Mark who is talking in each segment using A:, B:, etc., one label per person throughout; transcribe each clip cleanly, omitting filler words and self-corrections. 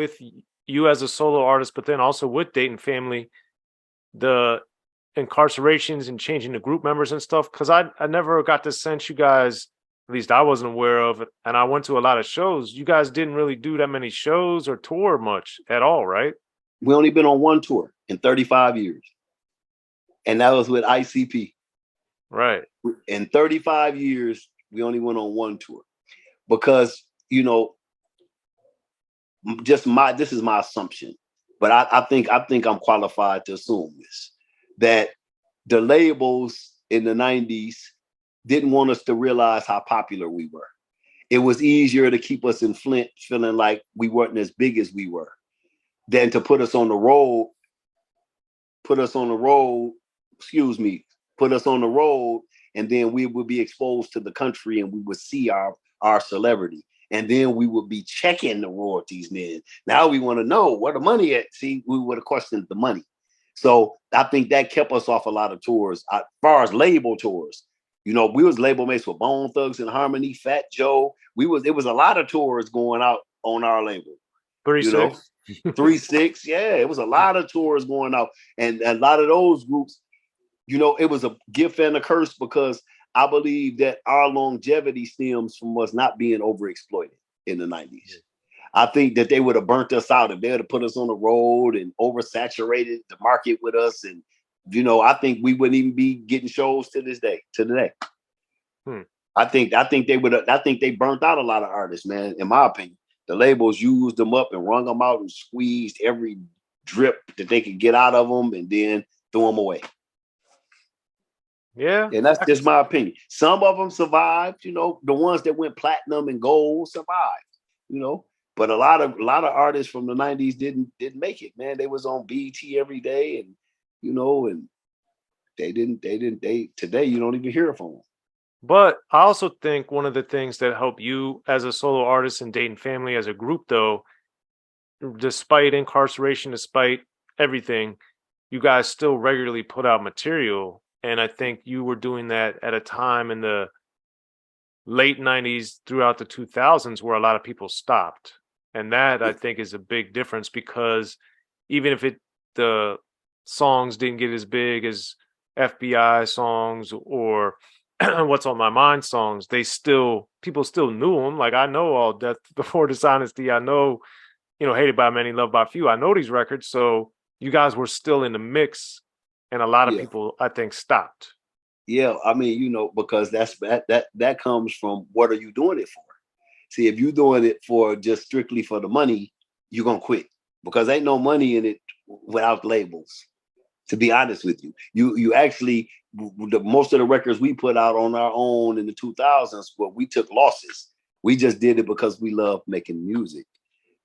A: with you as a solo artist, but then also with Dayton Family, the incarcerations and changing the group members and stuff? Because I never got to sense you guys, at least I wasn't aware of it, and I went to a lot of shows. You guys didn't really do that many shows or tour much at all, right?
B: We only been on one tour in 35 years. And that was with ICP.
A: Right.
B: In 35 years, we only went on one tour. Because, you know, this is my assumption. But I think I'm qualified to assume this, that the labels in the 90s didn't want us to realize how popular we were. It was easier to keep us in Flint feeling like we weren't as big as we were than to put us on the road, and then we would be exposed to the country and we would see our celebrity. And then we would be checking the royalties then. Now we want to know where the money at. See, we would have questioned the money. So I think that kept us off a lot of tours. As far as label tours, you know, we was label mates with Bone Thugs and Harmony, Fat Joe. It was a lot of tours going out on our label.
A: 36.
B: 3-6. Yeah, it was a lot of tours going out. And a lot of those groups, you know, it was a gift and a curse because I believe that our longevity stems from us not being overexploited in the 90s. I think that they would have burnt us out if they would have put us on the road and oversaturated the market with us. And, you know, I think we wouldn't even be getting shows to today. I think they burnt out a lot of artists, man, in my opinion. The labels used them up and wrung them out and squeezed every drip that they could get out of them and then threw them away.
A: Yeah.
B: And that's just my opinion. Some of them survived, you know, the ones that went platinum and gold survived, you know. But a lot of artists from the 90s didn't make it, man. They was on BET every day and, you know, and today you don't even hear from them.
A: But I also think one of the things that helped you as a solo artist and Dayton Family as a group, though, despite incarceration, despite everything, you guys still regularly put out material. And I think you were doing that at a time in the late 90s throughout the 2000s where a lot of people stopped. And that, I think, is a big difference because even if the songs didn't get as big as FBI songs or What's on My Mind songs, people still knew them. Like, I know all Death Before Dishonesty. I know, you know, Hated by Many, Loved by Few. I know these records. So you guys were still in the mix. And a lot of people, I think, stopped.
B: Yeah, I mean, you know, because that comes from what are you doing it for? See, if you're doing it for just strictly for the money, you're gonna quit because ain't no money in it without labels. To be honest with you, you actually most of the records we put out on our own in the 2000s, well, we took losses. We just did it because we love making music.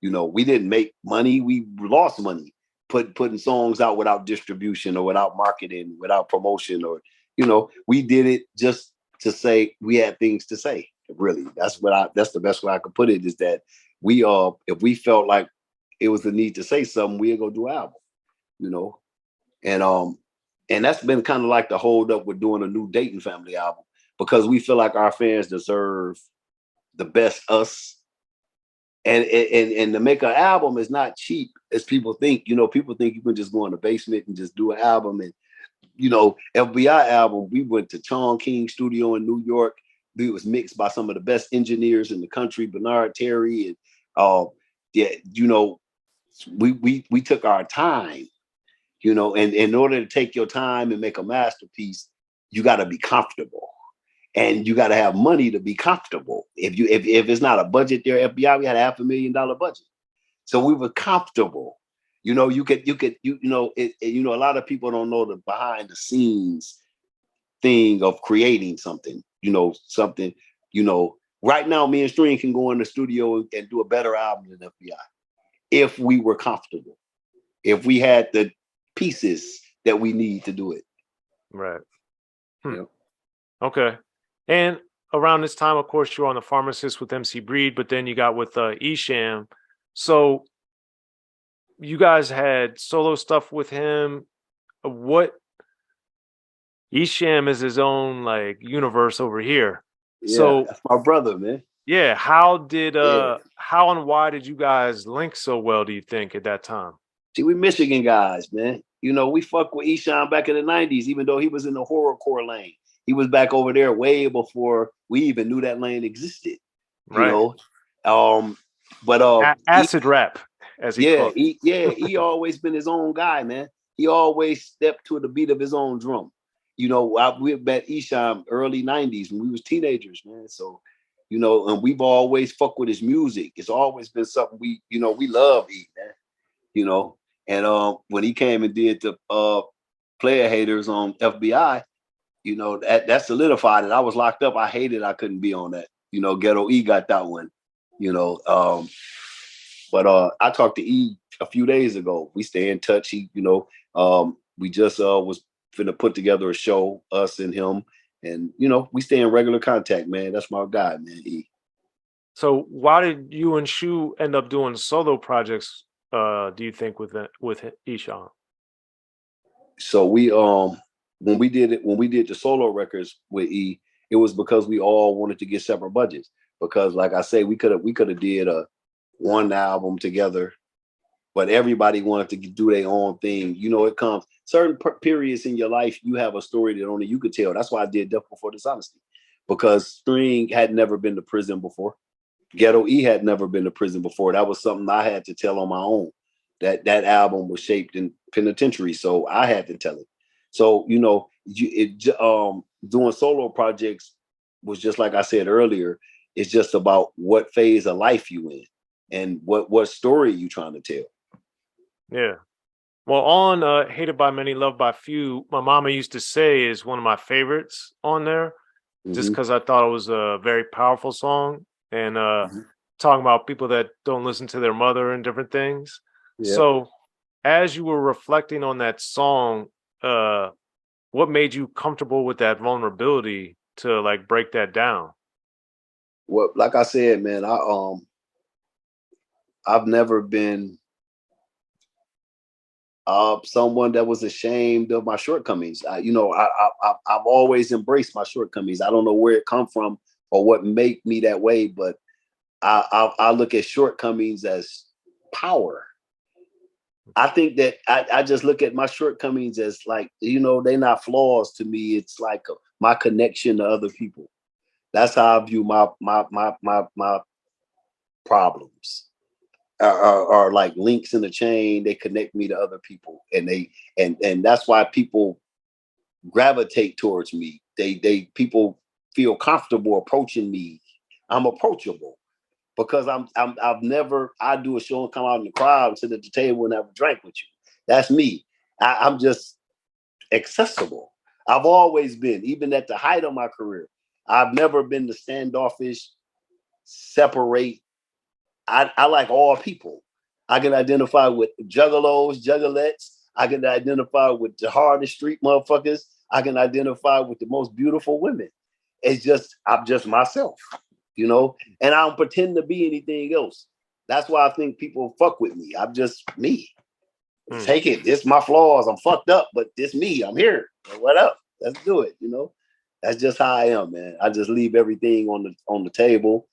B: You know, we didn't make money; we lost money putting songs out without distribution or without marketing, without promotion, or, you know, we did it just to say we had things to say. Really, that's the best way I could put it, is that we if we felt like it was the need to say something, we'd go do an album, you know. And that's been kind of like the hold up with doing a new Dayton Family album, because we feel like our fans deserve the best us. And to make an album is not cheap as people think. You know, people think you can just go in the basement and just do an album. And, you know, FBI album, we went to Chong King Studio in New York. It was mixed by some of the best engineers in the country, Bernard Terry. And you know, we took our time, you know, and in order to take your time and make a masterpiece, you got to be comfortable. And you got to have money to be comfortable. If it's not a budget there, FBI, we had a $500,000 budget, so we were comfortable. You know, you know, a lot of people don't know the behind the scenes thing of creating something. You know, right now, me and Stream can go in the studio and do a better album than FBI if we were comfortable, if we had the pieces that we need to do it.
A: Right.
B: Yeah.
A: Okay. And around this time, of course, you're on The Pharmacist with MC Breed, but then you got with Esham. So you guys had solo stuff with him. Esham is his own like universe over here.
B: Yeah,
A: So
B: that's my brother, man.
A: Yeah, how did
B: Yeah.
A: how and why did you guys link so well, do you think, at that time?
B: See, we Michigan guys, man. You know, we fucked with Esham back in the 90s, even though he was in the horrorcore lane. He was back over there way before we even knew that lane existed, you
A: Right.
B: know. Um, but
A: Acid rap, as he called
B: he always been his own guy, man. He always stepped to the beat of his own drum. You know, we met Esham early 90s when we was teenagers, man. So, you know, and we've always fucked with his music. It's always been something we love eat, man. You know, and when he came and did the player haters on FBI, you know, that solidified it. I was locked up. I hated I couldn't be on that. You know, Ghetto E got that one, you know. But I talked to E a few days ago. We stay in touch. He, you know, we just was finna put together a show, us and him. And, you know, we stay in regular contact, man. That's my guy, man. E.
A: So why did you and Shu end up doing solo projects, do you think, with Esham?
B: So we when we did the solo records with E, it was because we all wanted to get separate budgets. Because like I say, we could have did a one album together, but everybody wanted to do their own thing. You know, it comes certain periods in your life, you have a story that only you could tell. That's why I did Death Before Dishonesty, because String had never been to prison before. Ghetto E had never been to prison before. That was something I had to tell on my own. That album was shaped in penitentiary, so I had to tell it. So you know, doing solo projects was just like I said earlier. It's just about what phase of life you in and what story you trying to tell.
A: Yeah. Well, on Hated by Many, Loved by Few, my mama used to say is one of my favorites on there, just
B: Mm-hmm.
A: because I thought it was a very powerful song and
B: Mm-hmm.
A: talking about people that don't listen to their mother and different things.
B: Yeah.
A: So, as you were reflecting on that song, uh, what made you comfortable with that vulnerability to like break that down?
B: Well, like I said, man, I've never been someone that was ashamed of my shortcomings. I've always embraced my shortcomings. I don't know where it come from or what made me that way, but I look at shortcomings as power. I think that I just look at my shortcomings as like, you know, they're not flaws to me. It's like my connection to other people. That's how I view my problems. Are like links in the chain. They connect me to other people, and that's why people gravitate towards me. They people feel comfortable approaching me. I'm approachable because I've never I do a show and come out in the crowd and sit at the table and have a drink with you. That's me. I'm just accessible. I've always been, even at the height of my career. I've never been the standoffish, separate. I like all people. I can identify with juggalos, juggalettes. I can identify with the hardest street motherfuckers. I can identify with the most beautiful women. It's just I'm just myself, you know, and I don't pretend to be anything else. That's why I think people fuck with me. I'm just me.
A: Hmm.
B: Take it. This my flaws. I'm fucked up, but this me. I'm here. What up? Let's do it. You know, that's just how I am, man. I just leave everything on the table,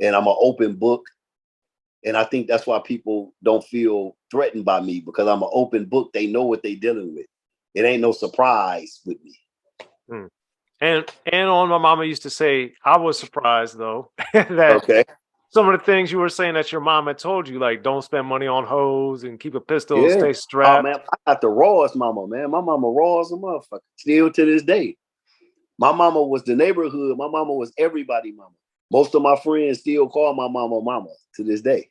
B: and I'm an open book. And I think that's why people don't feel threatened by me because I'm an open book. They know what they're dealing with. It ain't no surprise with me.
A: Hmm. And on my mama used to say, I was surprised though that
B: Okay.
A: some of the things you were saying that your mom had told you, like don't spend money on hoes and keep a pistol,
B: Yeah.
A: stay
B: Oh man,
A: strapped.
B: I got the rawest mama, man. My mama raw as a motherfucker. Still to this day. My mama was the neighborhood. My mama was everybody mama. Most of my friends still call my mama mama to this day.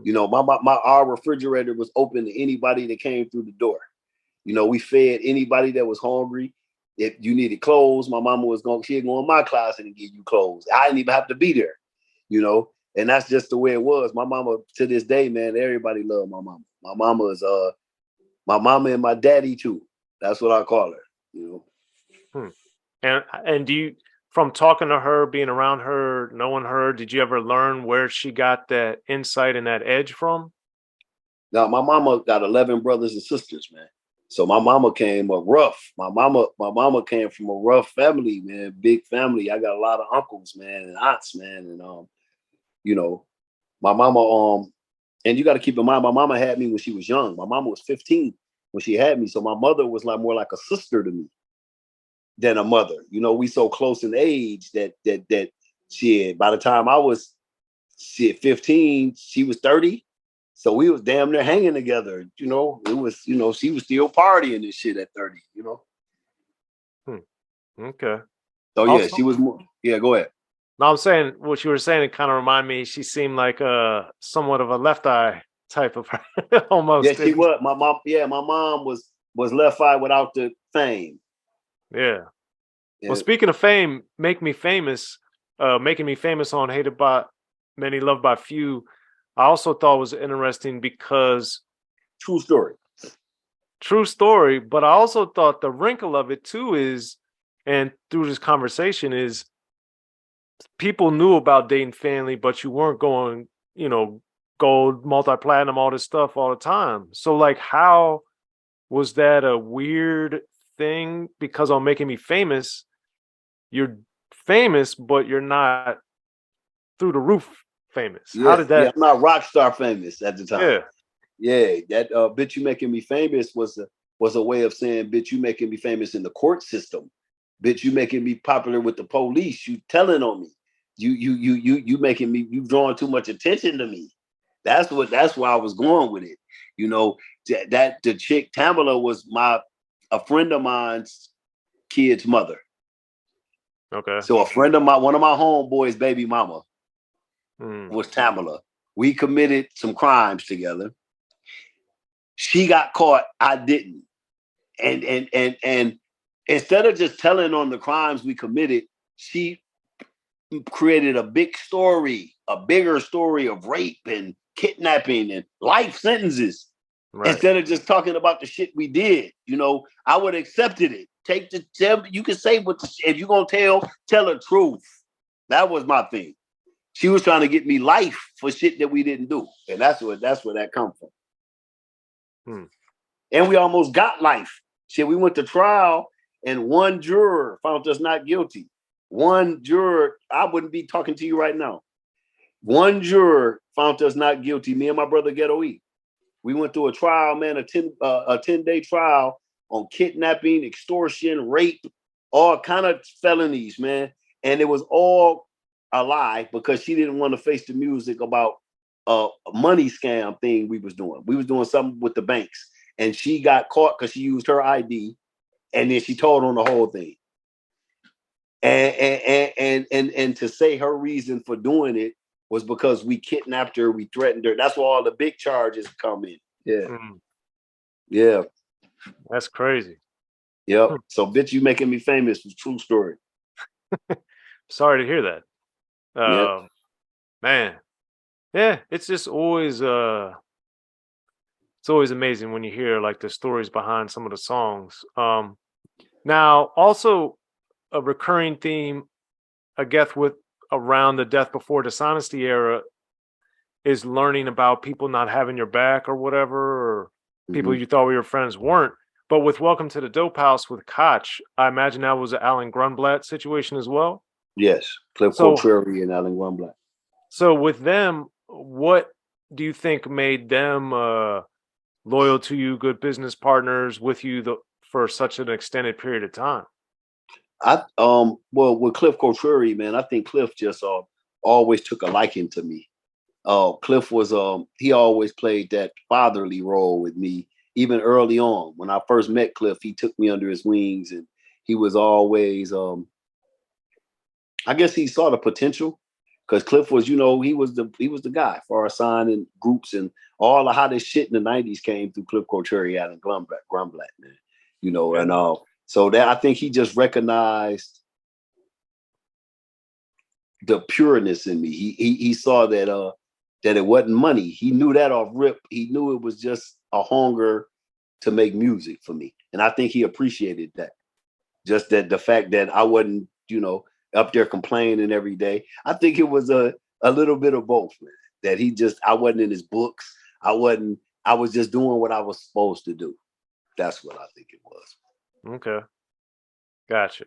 B: You know, our refrigerator was open to anybody that came through the door. You know, we fed anybody that was hungry. If you needed clothes, my mama was going, she'd go in my closet and give you clothes. I didn't even have to be there, you know, and that's just the way it was. My mama, to this day, man, everybody loved my mama. My mama is my mama and my daddy too. That's what I call her, you know.
A: Hmm. And do you, from talking to her, being around her, knowing her, did you ever learn where she got that insight and that edge from?
B: Now my mama got 11 brothers and sisters, man. So my mama came up rough. My mama came from a rough family, man, big family. I got a lot of uncles, man, and aunts, man, and You know, my mama, and you got to keep in mind, my mama had me when she was young. My mama was 15 when she had me. So my mother was like more like a sister to me than a mother. You know, we so close in age that shit, by the time I was 15, she was 30. So we was damn near hanging together. You know, it was, she was still partying and shit at 30,
A: Okay.
B: So yeah,
A: Also,
B: she was more, yeah, go ahead.
A: no, I'm saying what you were saying. It kind of reminded me. She seemed like somewhat of a left eye type of
B: Yeah,
A: almost.
B: she was. My mom, yeah, my mom was left eye without the fame.
A: Yeah. Well,
B: Yeah,
A: speaking of fame, making me famous on Hated by Many, Loved by Few. I also thought was interesting because
B: true story.
A: true story, but I also thought the wrinkle of it too is, and through this conversation is, people knew about Dayton family, but you weren't going, gold, multi-platinum, all this stuff all the time. So like, how was that a weird thing? Because on Making Me Famous, you're famous, but you're not through the roof famous. How
B: Yeah,
A: did
B: yeah.
A: that?
B: I'm not rock star famous at the time.
A: Yeah,
B: Yeah, that bitch you making me famous was a way of saying bitch you making me famous in the court system. Bitch you making me popular with the police. You telling on me. You making me, you drawing too much attention to me. That's why I was going with it. You know, that the chick Tamala was a friend of mine's kid's mother.
A: okay.
B: So one of my homeboys' baby mama
A: Mm,
B: was Tamala. We committed some crimes together. She got caught. I didn't. And instead of just telling on the crimes we committed, she created a bigger story of rape and kidnapping and life sentences.
A: right.
B: Instead of just talking about the shit we did, I would have accepted it. You can say if you're gonna tell the truth. That was my thing. She was trying to get me life for shit that we didn't do, and that's where that come from.
A: Hmm.
B: And we almost got life. Shit, we went to trial, and one juror found us not guilty. One juror, I wouldn't be talking to you right now. One juror found us not guilty. Me and my brother Ghetto E. We went through a trial, man, a 10-day trial on kidnapping, extortion, rape, all kind of felonies, man. And it was all a lie because she didn't want to face the music about a money scam thing we was doing. We was doing something with the banks, and she got caught because she used her ID, and then she told on the whole thing. And to say her reason for doing it was because we kidnapped her, we threatened her. That's where all the big charges come in. Yeah.
A: Mm,
B: Yeah.
A: that's crazy.
B: Yep.
A: Hmm.
B: So bitch, you making me famous was true story.
A: Sorry to hear that.
B: Yep.
A: Man, yeah, it's always amazing when you hear like the stories behind some of the songs. Now also a recurring theme, I guess, with around the Death Before Dishonesty era is learning about people not having your back or whatever, or people
B: Mm-hmm.
A: you thought were your friends weren't. But with Welcome to the Dope House with Koch, I imagine that was an Alan Grunblatt situation as well.
B: Yes. Cliff
A: So,
B: Contrary and Alan Grunblatt.
A: so with them, what do you think made them loyal to you, good business partners with you for such an extended period of time?
B: Well, with Cliff Contrary, man, I think Cliff just always took a liking to me. Cliff was he always played that fatherly role with me, even early on. When I first met Cliff, he took me under his wings, and he was always I guess he saw the potential because Cliff was, he was the guy for our signing groups, and all the hottest shit in the '90s came through Cliff Contrary and Grunblatt, man.
A: Yeah.
B: And so that I think he just recognized the pureness in me. He saw that it wasn't money. He knew that off rip. He knew it was just a hunger to make music for me, and I think he appreciated that. Just that the fact that I wasn't, up there complaining every day. I think it was a little bit of both, man. That I wasn't in his books. I was just doing what I was supposed to do. That's what I think it was.
A: Okay. Gotcha.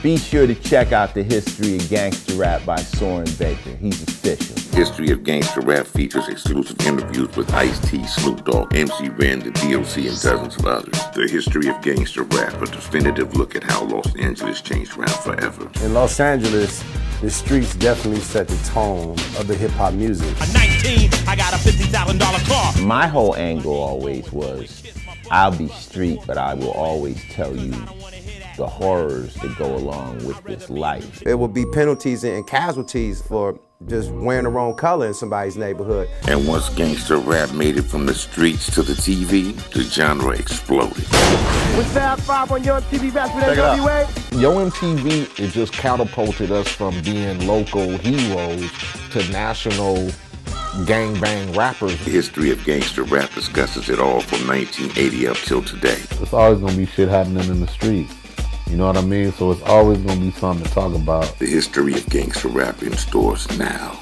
C: Be sure to check out The History of Gangster Rap by Soren Baker. He's official.
D: History of Gangster Rap features exclusive interviews with Ice-T, Snoop Dogg, MC Ren, the D.O.C, and dozens of others. The History of Gangster Rap, a definitive look at how Los Angeles changed rap forever.
E: In Los Angeles, the streets definitely set the tone of the hip-hop music.
F: At 19, I got a $50,000 car.
C: My whole angle always was, I'll be street, but I will always tell you the horrors that go along with this life.
E: It would be penalties and casualties for just wearing the wrong color in somebody's neighborhood.
D: And once gangster rap made it from the streets to the TV, the genre exploded.
G: With Fab 5 on Yo MTV Raps with NWA.
H: Yo MTV, it just catapulted us from being local heroes to national gangbang rappers.
D: The History of Gangster Rap discusses it all from 1980 up till today.
I: It's always gonna be shit happening in the streets. You know what I mean? So it's always gonna be something to talk about.
D: The History of Gangster Rap in stores now.